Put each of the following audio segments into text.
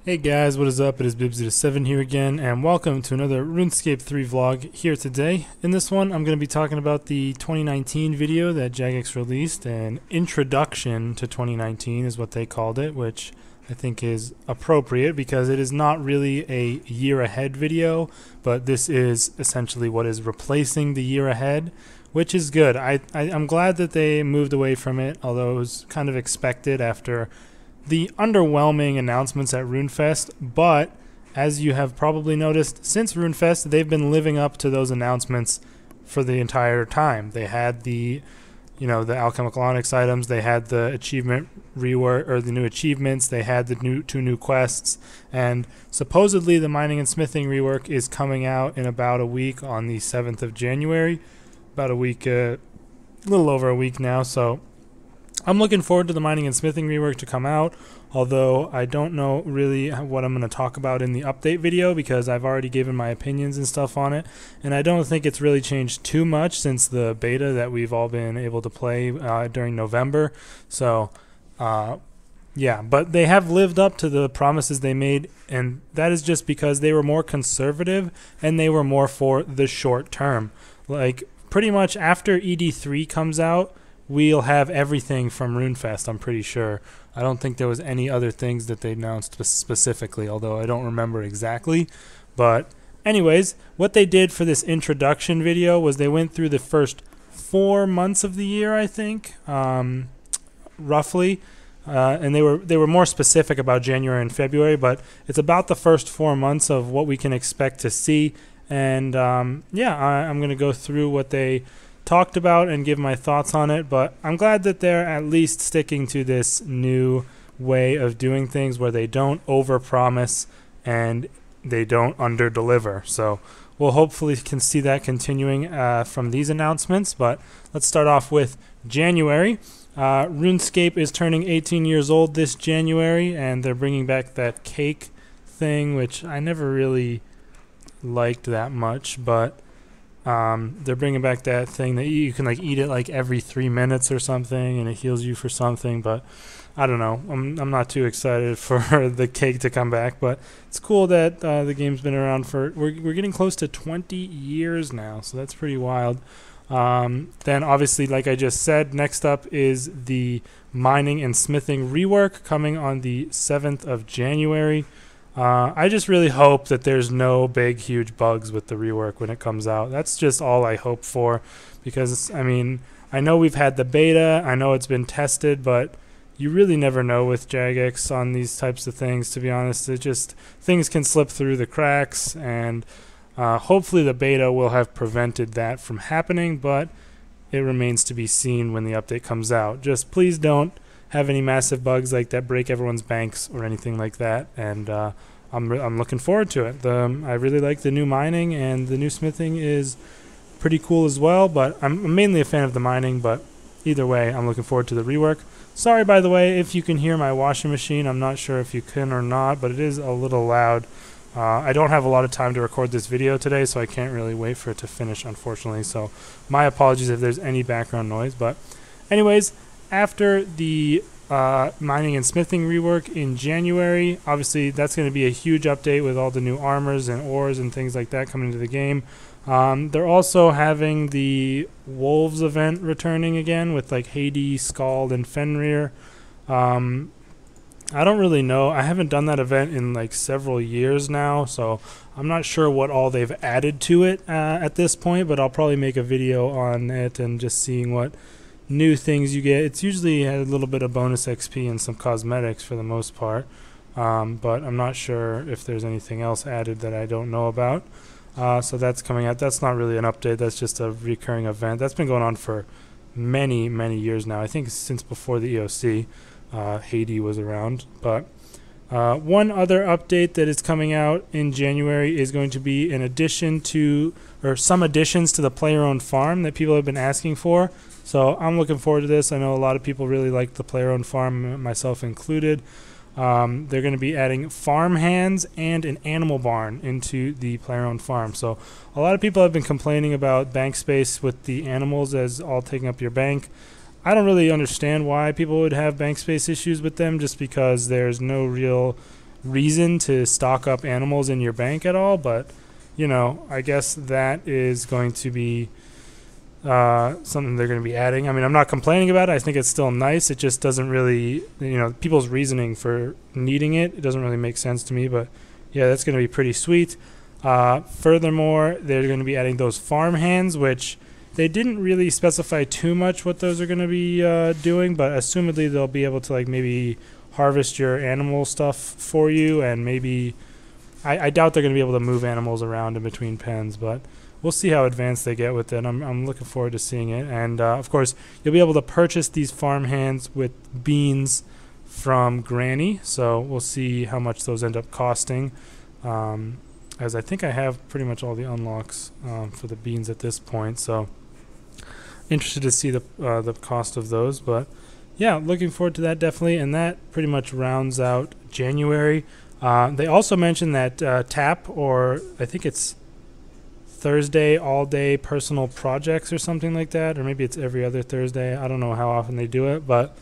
Hey guys, what is up? It is Bibsy7 here again, and welcome to another RuneScape 3 vlog here today. In this one, I'm going to be talking about the 2019 video that Jagex released. An introduction to 2019 is what they called it, which I think is appropriate because it is not really a year ahead video, but this is essentially what is replacing the year ahead, which is good. I'm glad that they moved away from it, although it was kind of expected after the underwhelming announcements at RuneFest, but as you have probably noticed, since RuneFest, they've been living up to those announcements for the entire time. They had the alchemical onyx items, they had the achievement rework, or the new achievements, they had the two new quests, and supposedly the mining and smithing rework is coming out in about a week on the 7th of January. About a week, a little over a week now, so I'm looking forward to the mining and smithing rework to come out, although I don't know really what I'm going to talk about in the update video because I've already given my opinions and stuff on it, and I don't think it's really changed too much since the beta that we've all been able to play during November. So, yeah, but they have lived up to the promises they made, and that is just because they were more conservative and they were more for the short term. Like, pretty much after ED3 comes out, we'll have everything from RuneFest, I'm pretty sure. I don't think there was any other things that they announced specifically, although I don't remember exactly. But anyways, what they did for this introduction video was they went through the first 4 months of the year, I think, roughly. And they were more specific about January and February, but it's about the first 4 months of what we can expect to see. And yeah, I'm going to go through what they talked about and give my thoughts on it, but I'm glad that they're at least sticking to this new way of doing things where they don't overpromise and they don't underdeliver. So we'll hopefully can see that continuing from these announcements, but let's start off with January. RuneScape is turning 18 years old this January, and they're bringing back that cake thing, which I never really liked that much, but they're bringing back that thing that you can like eat it like every 3 minutes or something, and it heals you for something. But I don't know. I'm not too excited for the cake to come back. But it's cool that the game's been around for we're getting close to 20 years now, so that's pretty wild. Then obviously, like I just said, next up is the mining and smithing rework coming on the 7th of January. I just really hope that there's no big, huge bugs with the rework when it comes out. That's just all I hope for, because, I mean, I know we've had the beta, I know it's been tested, but you really never know with Jagex on these types of things, to be honest. It just, things can slip through the cracks, and hopefully the beta will have prevented that from happening, but it remains to be seen when the update comes out. Just please don't have any massive bugs like that break everyone's banks or anything like that, and I'm looking forward to it. I really like the new mining, and the new smithing is pretty cool as well, but I'm mainly a fan of the mining, but either way, I'm looking forward to the rework. Sorry, by the way, if you can hear my washing machine. I'm not sure if you can or not, but it is a little loud. I don't have a lot of time to record this video today, so I can't really wait for it to finish, unfortunately, so my apologies if there's any background noise. But anyways, after the mining and smithing rework in January, obviously that's going to be a huge update with all the new armors and ores and things like that coming into the game. They're also having the Wolves event returning again with like Hades, Scald, and Fenrir. I don't really know. I haven't done that event in like several years now, so I'm not sure what all they've added to it at this point, but I'll probably make a video on it and just seeing what new things you get. It's usually a little bit of bonus XP and some cosmetics for the most part, but I'm not sure if there's anything else added that I don't know about. So that's coming out. That's not really an update. That's just a recurring event. That's been going on for many, many years now. I think since before the EOC, Hades was around. But one other update that is coming out in January is going to be an addition to, or some additions to the player-owned farm that people have been asking for. So I'm looking forward to this. I know a lot of people really like the player-owned farm, myself included. They're going to be adding farm hands and an animal barn into the player-owned farm. So a lot of people have been complaining about bank space with the animals as all taking up your bank. I don't really understand why people would have bank space issues with them, just because there's no real reason to stock up animals in your bank at all, but you know, I guess that is going to be something they're going to be adding. I mean, I'm not complaining about it. I think it's still nice. It just doesn't really, you know, people's reasoning for needing it doesn't really make sense to me. But yeah, that's going to be pretty sweet. Furthermore, they're going to be adding those farm hands, which they didn't really specify too much what those are going to be doing, but assumedly they'll be able to like maybe harvest your animal stuff for you, and maybe I doubt they're going to be able to move animals around in between pens, but we'll see how advanced they get with it. I'm looking forward to seeing it. And of course, you'll be able to purchase these farm hands with beans from Granny, so we'll see how much those end up costing. As I think I have pretty much all the unlocks for the beans at this point, so interested to see the cost of those. But yeah, looking forward to that definitely, and that pretty much rounds out January. They also mentioned that TAP, or I think it's Thursday all-day personal projects or something like that, or maybe it's every other Thursday. I don't know how often they do it, but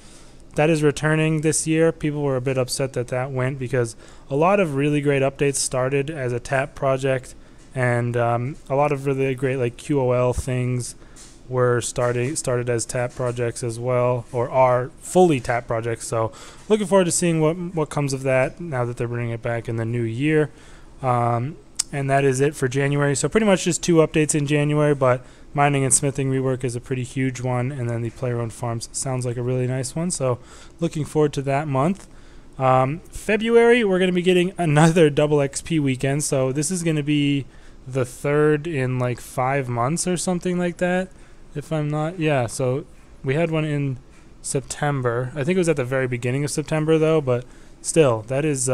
that is returning this year. People were a bit upset that that went, because a lot of really great updates started as a TAP project, and a lot of really great like QOL things were started as TAP projects as well, or are fully TAP projects. So looking forward to seeing what comes of that now that they're bringing it back in the new year. And that is it for January. So pretty much just 2 updates in January, but mining and smithing rework is a pretty huge one, and then the player-owned farms sounds like a really nice one. So looking forward to that month. February, we're going to be getting another double XP weekend. So this is going to be the 3rd in like 5 months or something like that, if I'm not. Yeah, so we had one in September. I think it was at the very beginning of September though, but still, that is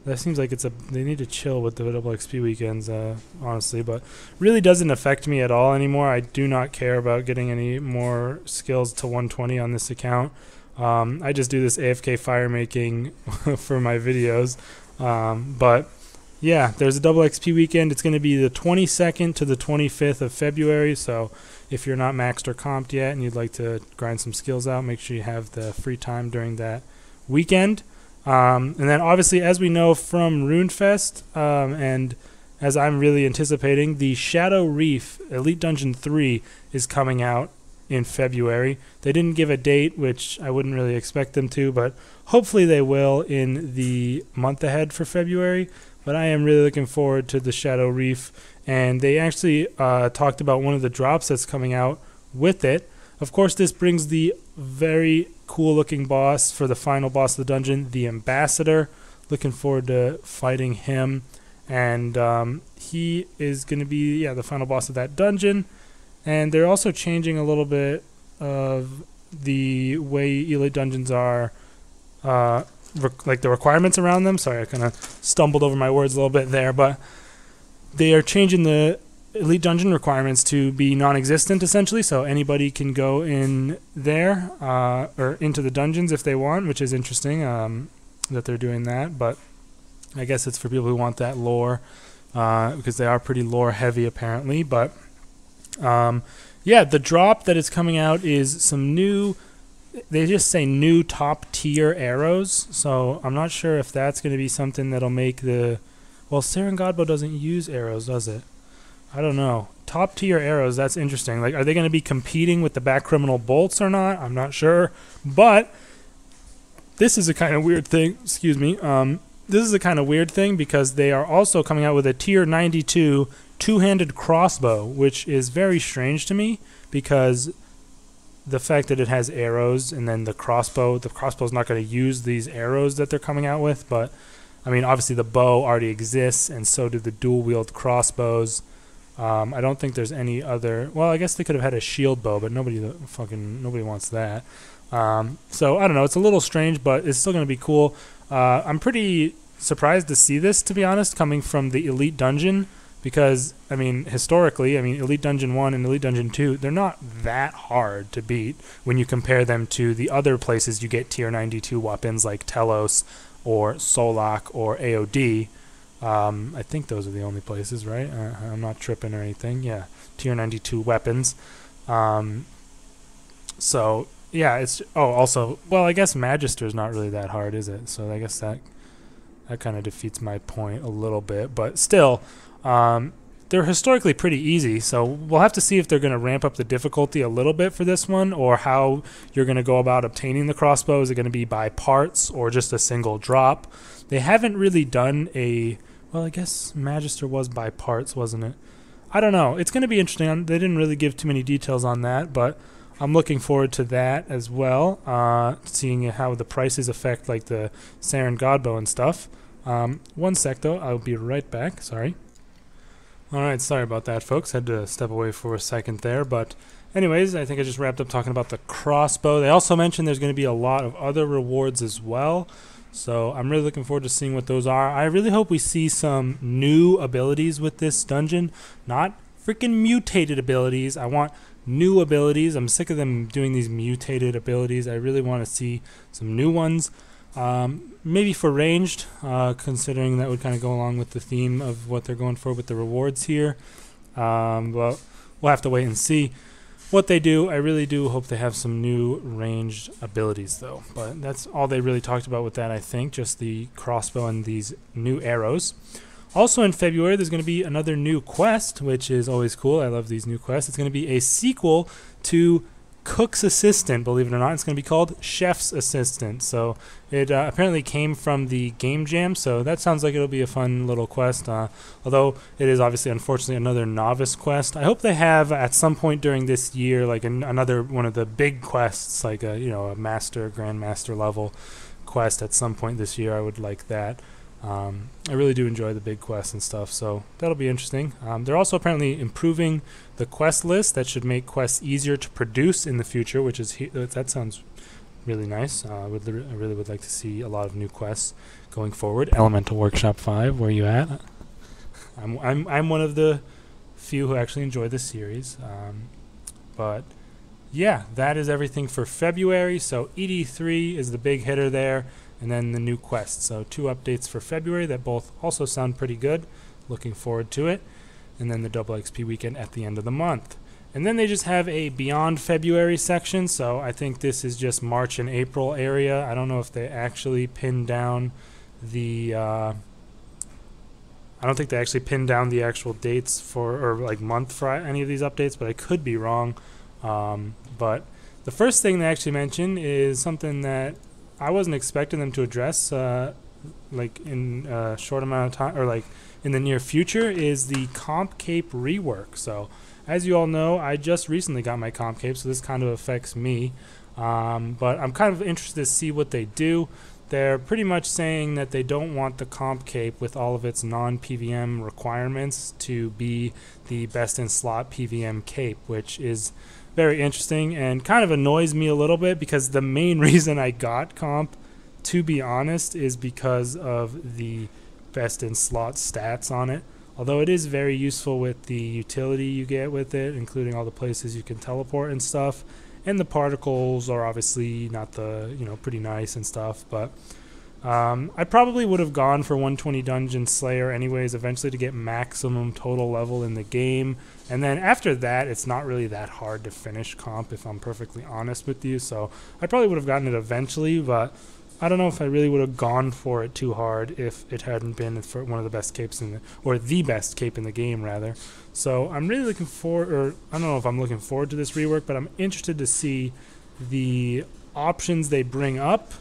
that seems like they need to chill with the double XP weekends, honestly, but really doesn't affect me at all anymore. I do not care about getting any more skills to 120 on this account. I just do this AFK fire making for my videos. But yeah, there's a double XP weekend. It's going to be the 22nd to the 25th of February. So if you're not maxed or comped yet and you'd like to grind some skills out, make sure you have the free time during that weekend. And then obviously, as we know from RuneFest, and as I'm really anticipating, the Shadow Reef Elite Dungeon 3 is coming out in February. They didn't give a date, which I wouldn't really expect them to, but hopefully they will in the month ahead for February. But I am really looking forward to the Shadow Reef, and they actually talked about one of the drops that's coming out with it. Of course, this brings the very cool looking boss for the final boss of the dungeon, the Ambassador. Looking forward to fighting him, and he is going to be the final boss of that dungeon. And they're also changing a little bit of the way Elite dungeons are, like the requirements around them. Sorry, I kind of stumbled over my words a little bit there, but they are changing the Elite dungeon requirements to be non-existent essentially, so anybody can go in there or into the dungeons if they want, which is interesting that they're doing that. But I guess it's for people who want that lore, because they are pretty lore heavy apparently. But yeah, the drop that is coming out is some new, they just say new top tier arrows, so I'm not sure if that's going to be something that'll make the, well, Serengodbo doesn't use arrows, does it? I don't know. Top tier arrows, that's interesting. Like, are they going to be competing with the back criminal bolts or not? I'm not sure. But this is a kind of weird thing. Excuse me. This is a kind of weird thing because they are also coming out with a tier 92 two-handed crossbow, which is very strange to me because the fact that it has arrows and then the crossbow is not going to use these arrows that they're coming out with. But, I mean, obviously the bow already exists, and so do the dual-wield crossbows. I don't think there's any other. Well, I guess they could have had a shield bow, but nobody wants that. So I don't know. It's a little strange, but it's still going to be cool. I'm pretty surprised to see this, to be honest, coming from the Elite Dungeon, because I mean, historically, Elite Dungeon 1 and Elite Dungeon 2, they're not that hard to beat when you compare them to the other places you get tier 92 weapons like Telos or Solak or AOD. I think those are the only places, right? I'm not tripping or anything. Yeah, tier 92 weapons. So yeah, it's also, well, I guess Magister's not really that hard, is it? So I guess that that kind of defeats my point a little bit. But still, they're historically pretty easy, so we'll have to see if they're going to ramp up the difficulty a little bit for this one, or how you're going to go about obtaining the crossbow. Is it going to be by parts or just a single drop? They haven't really done a... Well, I guess Magister was by parts, wasn't it? I don't know. It's going to be interesting. They didn't really give too many details on that, but I'm looking forward to that as well, seeing how the prices affect like the Saren Godbow and stuff. One sec, though. I'll be right back. Sorry. Alright, sorry about that, folks. Had to step away for a second there, but anyways, I think I just wrapped up talking about the crossbow. They also mentioned there's going to be a lot of other rewards as well, so I'm really looking forward to seeing what those are. I really hope we see some new abilities with this dungeon, not freaking mutated abilities. I want new abilities. I'm sick of them doing these mutated abilities. I really want to see some new ones. Maybe for ranged, considering that would kind of go along with the theme of what they're going for with the rewards here. But we'll have to wait and see what they do. I really do hope they have some new ranged abilities, though. But that's all they really talked about with that, I think, just the crossbow and these new arrows. Also in February, there's going to be another new quest, which is always cool. I love these new quests. It's going to be a sequel to Cook's Assistant, believe it or not. It's going to be called Chef's Assistant. So it apparently came from the Game Jam, so that sounds like it'll be a fun little quest, although it is obviously, unfortunately, another novice quest. I hope they have at some point during this year like another one of the big quests, like a, a master, grandmaster level quest at some point this year. I would like that. I really do enjoy the big quests and stuff, so that'll be interesting. They're also apparently improving the quest list. That should make quests easier to produce in the future, which is that sounds really nice. I really would like to see a lot of new quests going forward. Elemental Workshop 5, where you at? I'm one of the few who actually enjoy this series. But yeah, that is everything for February. So ED3 is the big hitter there, and then the new quest. So 2 updates for February that both also sound pretty good. Looking forward to it. And then the double XP weekend at the end of the month. And then they just have a Beyond February section, so I think this is just March and April area. I don't know if they actually pinned down the... I don't think they actually pinned down the actual dates for, or like month for any of these updates, but I could be wrong. But the first thing they actually mention is something that I wasn't expecting them to address like in a short amount of time, or like in the near future, is the comp cape rework. So as you all know, I just recently got my comp cape, so this kind of affects me. But I'm kind of interested to see what they do. They're pretty much saying that they don't want the comp cape with all of its non-PVM requirements to be the best in slot PVM cape, which is very interesting and kind of annoys me a little bit, because the main reason I got comp, to be honest, is because of the best in slot stats on it. Although it is very useful with the utility you get with it, including all the places you can teleport and stuff. And the particles are obviously not the, pretty nice and stuff. But I probably would have gone for 120 Dungeon Slayer anyways, eventually, to get maximum total level in the game. And then after that, it's not really that hard to finish comp, if I'm perfectly honest with you. So I probably would have gotten it eventually, but I don't know if I really would have gone for it too hard if it hadn't been for one of the best capes in the, or the best cape in the game, rather. So I'm really looking forward, or I don't know if I'm looking forward to this rework, but I'm interested to see the options they bring up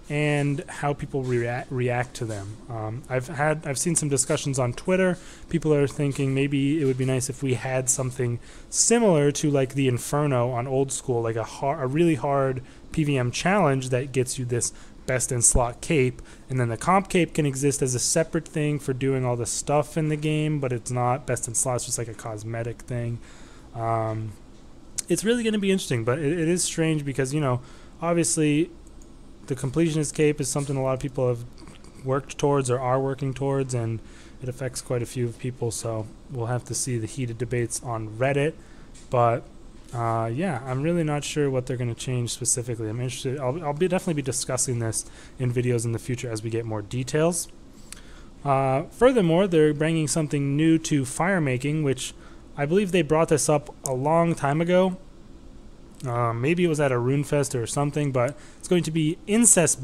and how people react to them. I've seen some discussions on Twitter. People are thinking maybe it would be nice if we had something similar to like the Inferno on Old School, like a really hard PVM challenge that gets you this best in slot cape, and then the comp cape can exist as a separate thing for doing all the stuff in the game, but it's not best in slot, it's just like a cosmetic thing. It's really going to be interesting, but it is strange because, obviously the completionist cape is something a lot of people have worked towards or are working towards, and it affects quite a few people, so we'll have to see the heated debates on Reddit. But yeah, I'm really not sure what they're going to change specifically. I'm interested. I'll definitely be discussing this in videos in the future as we get more details. Furthermore, they're bringing something new to fire making, which I believe they brought this up a long time ago. Maybe it was at a rune fest or something, but it's going to be incense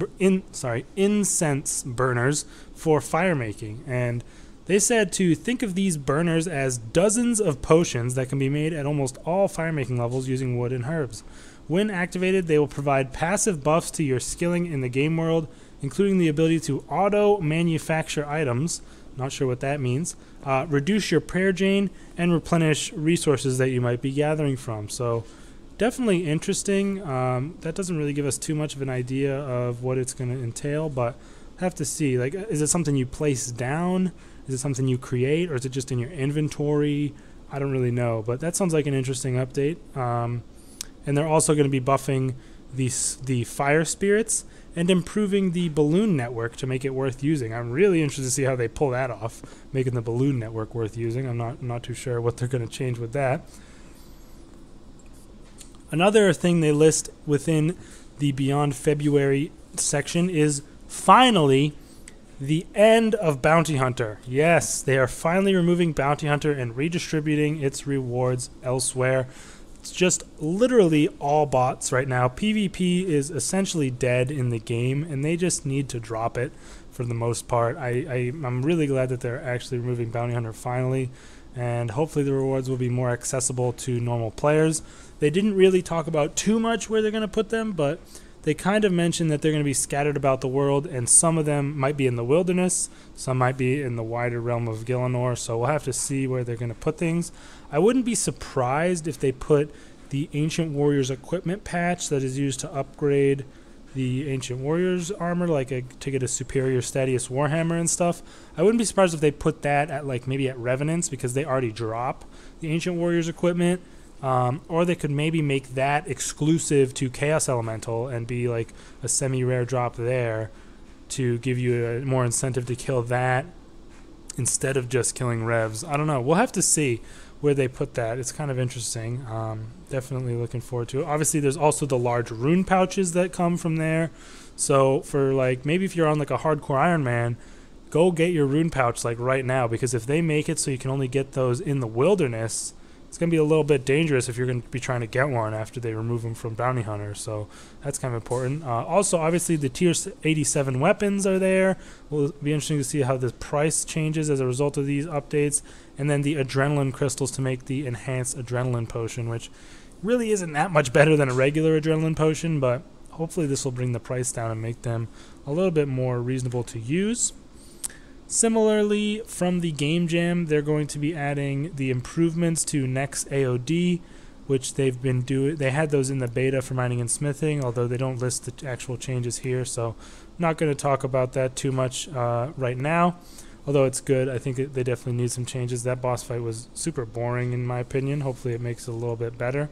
burners for fire making. And they said to think of these burners as dozens of potions that can be made at almost all fire making levels using wood and herbs. When activated, they will provide passive buffs to your skilling in the game world, including the ability to auto-manufacture items, not sure what that means, reduce your prayer chain, and replenish resources that you might be gathering from. So definitely interesting. That doesn't really give us too much of an idea of what it's going to entail, but have to see. Like, is it something you place down? Is it something you create, or is it just in your inventory? I don't really know, but that sounds like an interesting update. And they're also going to be buffing the fire spirits and improving the balloon network to make it worth using. I'm really interested to see how they pull that off, making the balloon network worth using. I'm not too sure what they're going to change with that. Another thing they list within the Beyond February section is finally the end of Bounty Hunter. Yes, they are finally removing Bounty Hunter and redistributing its rewards elsewhere. It's just literally all bots right now. PvP is essentially dead in the game, and they just need to drop it for the most part. I'm really glad that they're actually removing Bounty Hunter finally, and hopefully the rewards will be more accessible to normal players. They didn't really talk about too much where they're going to put them, but they kind of mentioned that they're going to be scattered about the world, and some of them might be in the wilderness, some might be in the wider realm of Gielinor, so we'll have to see where they're going to put things. I wouldn't be surprised if they put the Ancient Warriors equipment patch that is used to upgrade the Ancient Warriors armor, like to get a superior Stadius Warhammer and stuff. I wouldn't be surprised if they put that at maybe at Revenants, because they already drop the Ancient Warriors equipment. Or they could maybe make that exclusive to Chaos Elemental and be like a semi-rare drop there to give you a more incentive to kill that instead of just killing Revs. I don't know. We'll have to see where they put that. It's kind of interesting. Definitely looking forward to it. Obviously, there's also the large rune pouches that come from there. So for maybe if you're on a hardcore Iron Man, go get your rune pouch right now, because if they make it so you can only get those in the wilderness, it's going to be a little bit dangerous if you're going to be trying to get one after they remove them from Bounty Hunter. So that's kind of important. Also, obviously, the Tier 87 weapons are there. Will be interesting to see how the price changes as a result of these updates. And then the Adrenaline Crystals to make the Enhanced Adrenaline Potion, which really isn't that much better than a regular Adrenaline Potion, but hopefully this will bring the price down and make them a little bit more reasonable to use. Similarly, from the Game Jam, they're going to be adding the improvements to Next AOD, which they've been doing. They had those in the beta for mining and smithing, although they don't list the actual changes here, so I'm not going to talk about that too much right now. Although it's good, I think they definitely need some changes. That boss fight was super boring in my opinion. Hopefully it makes it a little bit better.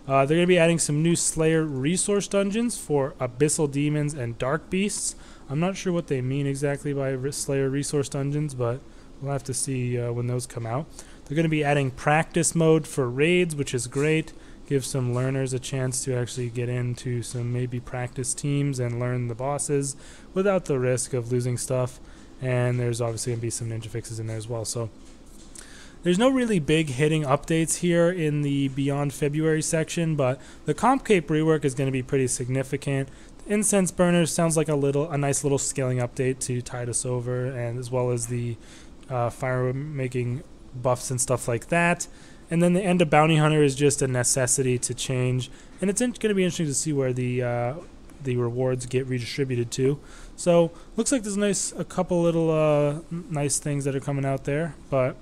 They're going to be adding some new Slayer resource dungeons for Abyssal Demons and Dark Beasts. I'm not sure what they mean exactly by Slayer resource dungeons, but we'll have to see when those come out. They're going to be adding practice mode for raids, which is great. Give some learners a chance to actually get into some maybe practice teams and learn the bosses without the risk of losing stuff. And there's obviously going to be some ninja fixes in there as well. So there's no really big hitting updates here in the Beyond February section, but the Comp Cape rework is going to be pretty significant. Incense Burners sounds like a nice little scaling update to tide us over, and as well as the fire making buffs and stuff like that. And then the end of Bounty Hunter is just a necessity to change, and it's going to be interesting to see where the rewards get redistributed to. So looks like there's a couple little nice things that are coming out there, but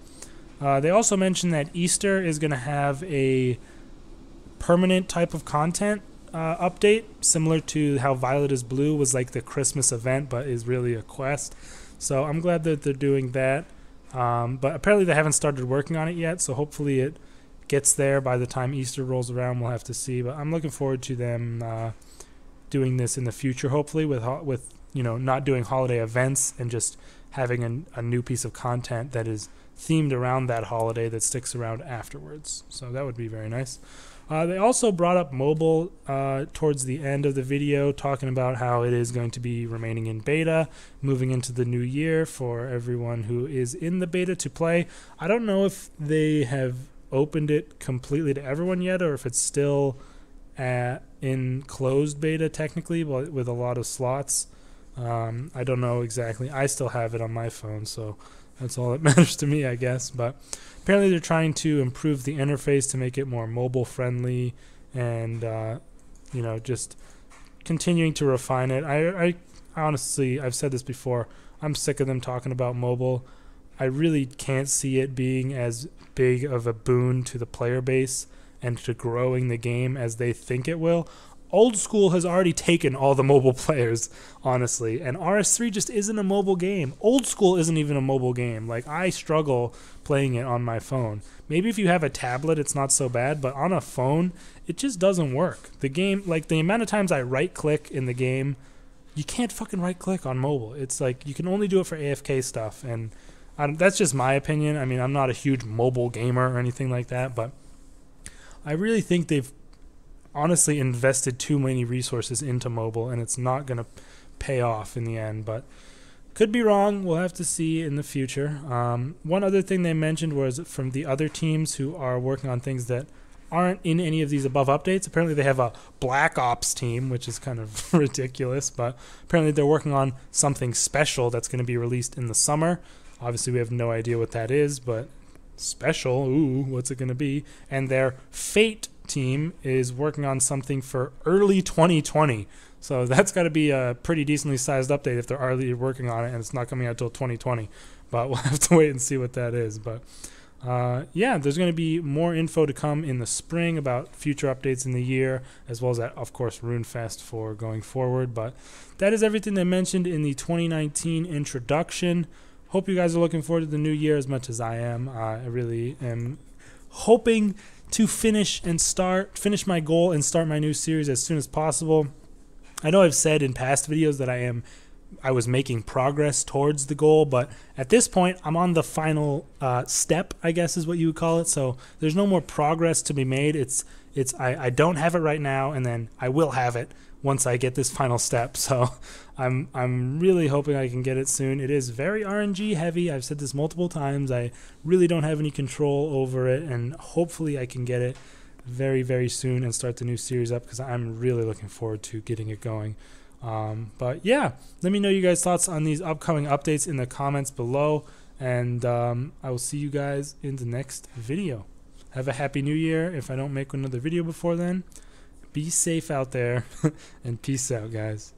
they also mentioned that Easter is going to have a permanent type of content update, similar to how Violet is Blue was like the Christmas event, but is really a quest. So I'm glad that they're doing that. But apparently they haven't started working on it yet, so hopefully it gets there by the time Easter rolls around. We'll have to see, but I'm looking forward to them doing this in the future, hopefully with not doing holiday events and just having a new piece of content that is themed around that holiday that sticks around afterwards. So that would be very nice. They also brought up mobile towards the end of the video, talking about how it is going to be remaining in beta, moving into the new year for everyone who is in the beta to play. I don't know if they have opened it completely to everyone yet, or if it's still in closed beta technically, but with a lot of slots. I don't know exactly. I still have it on my phone, so that's all that matters to me, I guess. But apparently they're trying to improve the interface to make it more mobile friendly, and you know, just continuing to refine it. I honestly, I've said this before, I'm sick of them talking about mobile. I really can't see it being as big of a boon to the player base and to growing the game as they think it will. Old school has already taken all the mobile players, honestly, and RS3 just isn't a mobile game. Old school isn't even a mobile game. Like, I struggle playing it on my phone. Maybe if you have a tablet, it's not so bad, but on a phone, it just doesn't work. The game, like, the amount of times I right-click in the game, you can't fucking right-click on mobile. It's like, you can only do it for AFK stuff, and that's just my opinion. I mean, I'm not a huge mobile gamer or anything like that, but I really think they've honestly invested too many resources into mobile, and it's not going to pay off in the end, but could be wrong. We'll have to see in the future. One other thing they mentioned was from the other teams who are working on things that aren't in any of these above updates. Apparently they have a Black Ops team, which is kind of ridiculous, but apparently they're working on something special that's going to be released in the summer. Obviously we have no idea what that is, but special, ooh, what's it going to be? And their Fate team is working on something for early 2020. So that's got to be a pretty decently sized update if they're already working on it and it's not coming out till 2020. But we'll have to wait and see what that is. But yeah, there's going to be more info to come in the spring about future updates in the year, as well as that, of course, RuneFest for going forward. But that is everything they mentioned in the 2019 introduction. Hope you guys are looking forward to the new year as much as I am. I really am hoping to finish my goal and start my new series as soon as possible. I know I've said in past videos that I was making progress towards the goal, but at this point I'm on the final step, I guess is what you would call it. So there's no more progress to be made. I don't have it right now, and then I will have it once I get this final step. So I'm really hoping I can get it soon. It is very RNG heavy. I've said this multiple times. I really don't have any control over it, and hopefully I can get it very, very soon and start the new series up, because I'm really looking forward to getting it going. But yeah, let me know you guys' thoughts on these upcoming updates in the comments below, and I will see you guys in the next video. Have a happy new year if I don't make another video before then. Be safe out there, and peace out, guys.